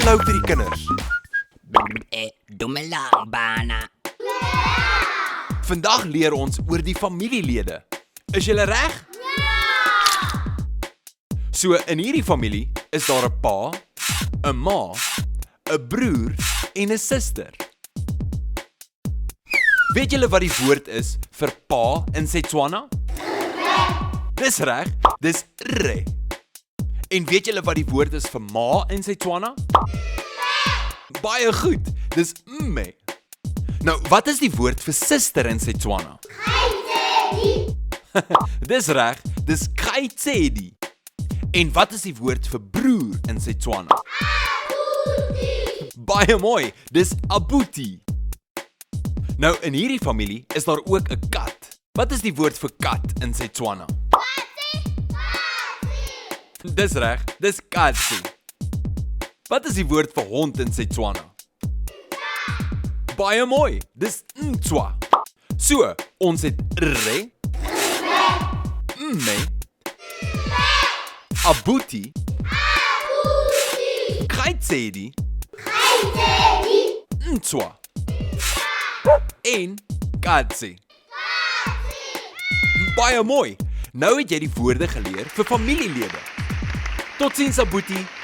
nou vir die kinders? Domme langbana. Vandag leer ons oor die familielede. Is julle reg? So in hierdie familie is daar 'n pa, 'n ma, 'n broer en 'n suster. Weet julle wat die woord is vir pa in Setswana? Dis reg, dis re. En weet julle wat die woord is vir ma in Setswana? Baie goed, dis mme. Nou, wat is die woord vir suster in Setswana? Dis reg, dis kgaitsedi. En wat is die woord vir broer in Setswana? Baie mooi, dis abuti. Nou, in hierdie familie is daar ook 'n kat. Wat is die woord vir kat in Setswana? Dis reg, dis katsi. Wat is die woord vir hond in Setswana? Baie mooi, dis ntswa. So, ons het re, mme, abuti, kgaitsedi, ntswa en katsi. Baie mooi. Nou het jy die woorde geleer vir familielede. Totsiens, abuti.